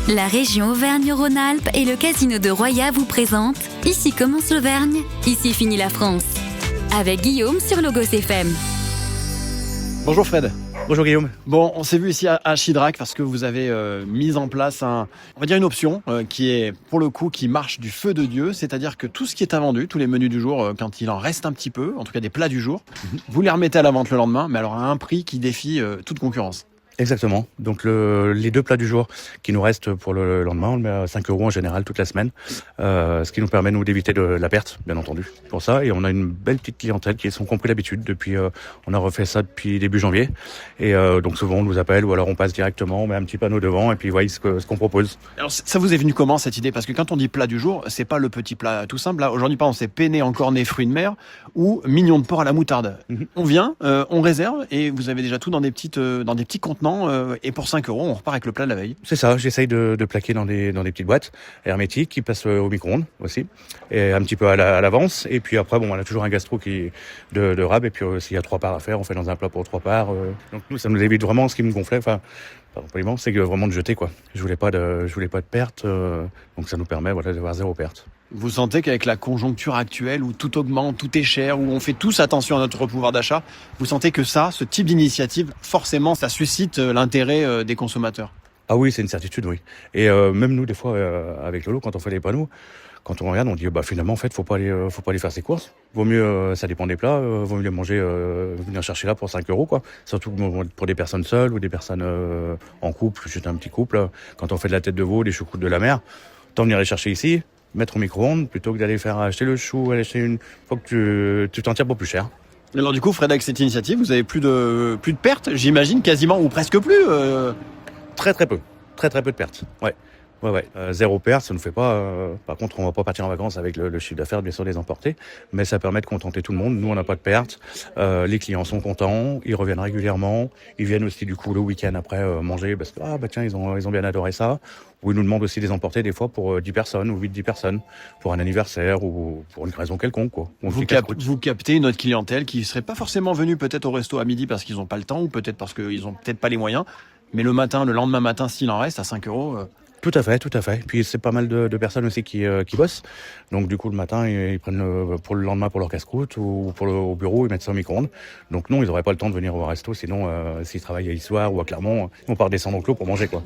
La région Auvergne-Rhône-Alpes et le casino de Roya vous présentent Ici commence l'Auvergne, ici finit la France. Avec Guillaume sur Logos FM. Bonjour Fred. Bonjour Guillaume. Bon, on s'est vu ici à Chidrac parce que vous avez mis en place une option qui est pour le coup qui marche du feu de Dieu, c'est-à-dire que tout ce qui est invendu, tous les menus du jour, quand il en reste un petit peu, en tout cas des plats du jour, vous les remettez à la vente le lendemain, mais alors à un prix qui défie toute concurrence. Exactement. Donc les deux plats du jour qui nous restent pour le lendemain, on le met à 5 € en général toute la semaine, ce qui nous permet nous d'éviter de la perte, bien entendu, pour ça. Et on a une belle petite clientèle qui sont compris l'habitude depuis. On a refait ça depuis début janvier, et donc souvent on nous appelle ou alors on passe directement, on met un petit panneau devant et puis voyez ce qu'on propose. Alors ça vous est venu comment cette idée? Parce que quand on dit plat du jour, c'est pas le petit plat tout simple. Là aujourd'hui, par exemple, c'est penne en cornet fruits de mer ou mignon de porc à la moutarde. On vient, on réserve et vous avez déjà tout dans des petits contenants. Et pour 5 €, on repart avec le plat de la veille. C'est ça, j'essaye de plaquer dans des petites boîtes hermétiques qui passent au micro-ondes aussi, et un petit peu à l'avance. Et puis après, on a toujours un gastro de rab, et puis s'il y a 3 parts à faire, on fait dans un plat pour 3 parts. Donc nous, ça nous évite vraiment. Ce qui me gonflait, c'est que vraiment de jeter, quoi. Je voulais pas de perte, donc ça nous permet d'avoir 0 perte. Vous sentez qu'avec la conjoncture actuelle où tout augmente, tout est cher, où on fait tous attention à notre pouvoir d'achat, vous sentez que ce type d'initiative, forcément, ça suscite l'intérêt des consommateurs? Ah oui, c'est une certitude, oui. Et même nous, des fois, avec Lolo, quand on fait les panneaux, quand on regarde, on dit finalement, en fait, faut pas aller faire ses courses. Vaut mieux, ça dépend des plats, vaut mieux les manger, venir chercher là pour 5 €, quoi. Surtout pour des personnes seules ou des personnes en couple, juste un petit couple. Quand on fait de la tête de veau, des choucroutes de la mer, autant venir les chercher ici, mettre au micro-ondes, plutôt que d'aller faire acheter le chou, aller acheter faut que tu t'en tires pour plus cher. Alors du coup, Fred, avec cette initiative, vous avez plus de pertes, j'imagine, quasiment, ou presque plus. Très peu de pertes. Ouais. 0 perte, ça nous fait pas. Par contre, on va pas partir en vacances avec le chiffre d'affaires, bien sûr, des emporter, mais ça permet de contenter tout le monde. Nous, on n'a pas de perte. Les clients sont contents, ils reviennent régulièrement. Ils viennent aussi du coup le week-end après manger parce que tiens, ils ont bien adoré ça. Ou ils nous demandent aussi des emporter des fois pour 10 personnes ou 8-10 personnes pour un anniversaire ou pour une raison quelconque, quoi. Vous captez une autre clientèle qui serait pas forcément venue peut-être au resto à midi parce qu'ils ont pas le temps ou peut-être parce qu'ils ont peut-être pas les moyens. Mais le lendemain matin, s'il en reste à 5 €. Tout à fait. Puis c'est pas mal de personnes aussi qui bossent. Donc du coup le matin ils prennent pour le lendemain pour leur casse-croûte ou au bureau, ils mettent ça au micro-ondes. Donc non, ils n'auraient pas le temps de venir au resto, sinon s'ils travaillent à Issoire ou à Clermont, on part descendre au clos pour manger, quoi.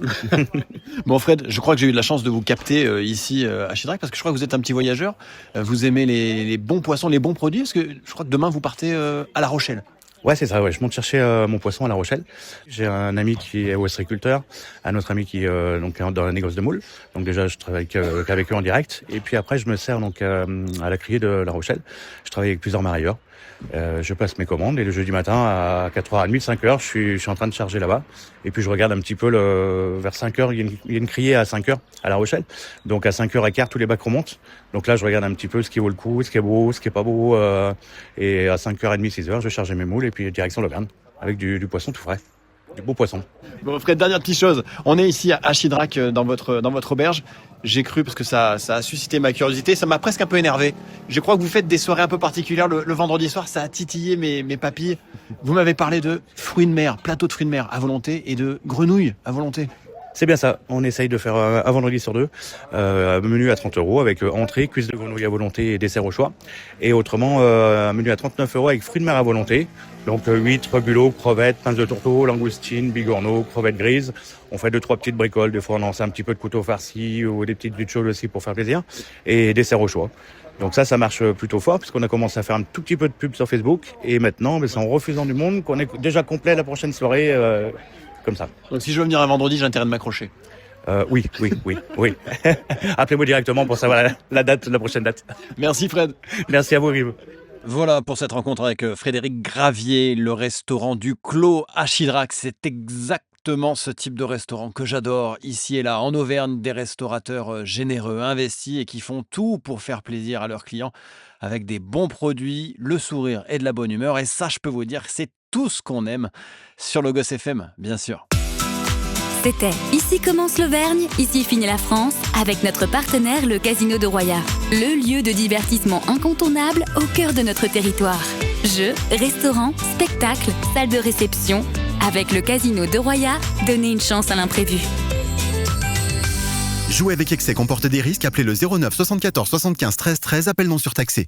Bon Fred, je crois que j'ai eu de la chance de vous capter ici à Chidrac parce que je crois que vous êtes un petit voyageur. Vous aimez les bons poissons, les bons produits, parce que je crois que demain vous partez à La Rochelle. Ouais, c'est ça, ouais. Je monte chercher mon poisson à La Rochelle. J'ai un ami qui est ostréiculteur, un autre ami qui est donc dans un négoce de moules. Donc déjà, je travaille avec eux en direct. Et puis après, je me sers donc à la criée de La Rochelle. Je travaille avec plusieurs marailleurs. Je passe mes commandes et le jeudi matin à 4h30, 5h, je suis en train de charger là-bas. Et puis je regarde un petit peu vers 5h, il y a une criée à 5h à La Rochelle. Donc à 5h15, tous les bacs remontent. Donc là, je regarde un petit peu ce qui vaut le coup, ce qui est beau, ce qui est pas beau. Et à 5h30, 6h, je charge mes moules et puis direction l'Auvergne avec du poisson tout frais. Du beau poisson. Bon Fred, dernière petite chose. On est ici à Chidrac dans votre auberge. J'ai cru, parce que ça a suscité ma curiosité, ça m'a presque un peu énervé. Je crois que vous faites des soirées un peu particulières le vendredi soir, ça a titillé mes papilles. Vous m'avez parlé de fruits de mer, plateau de fruits de mer à volonté et de grenouilles à volonté. C'est bien ça, on essaye de faire un vendredi sur 2, un menu à 30 € avec entrée, cuisse de grenouille à volonté et dessert au choix. Et autrement, un menu à 39 € avec fruits de mer à volonté. Donc huîtres, bulots, crevettes, pinces de tourteau, langoustines, bigorneaux, crevettes grises. On fait 2-3 petites bricoles, des fois on lance un petit peu de couteau farci ou des petites huîtres chaudes aussi pour faire plaisir. Et dessert au choix. Donc ça marche plutôt fort puisqu'on a commencé à faire un tout petit peu de pub sur Facebook. Et maintenant, c'est en refusant du monde qu'on est déjà complet la prochaine soirée. Comme ça. Donc si je veux venir un vendredi, j'ai intérêt de m'accrocher. Oui. Appelez-moi directement pour savoir la prochaine date. Merci Fred. Merci à vous, Rive. Voilà pour cette rencontre avec Frédéric Gravier, le restaurant du Clos à Chidrac. C'est exactement ce type de restaurant que j'adore. Ici et là, en Auvergne, des restaurateurs généreux, investis et qui font tout pour faire plaisir à leurs clients avec des bons produits, le sourire et de la bonne humeur. Et ça, je peux vous dire que c'est tout ce qu'on aime sur Logos FM, bien sûr. C'était Ici commence l'Auvergne, ici finit la France, avec notre partenaire le Casino de Roya. Le lieu de divertissement incontournable au cœur de notre territoire. Jeux, restaurants, spectacles, salles de réception. Avec le Casino de Roya, donnez une chance à l'imprévu. Jouer avec excès comporte des risques. Appelez le 09 74 75 13 13. Appel non surtaxé.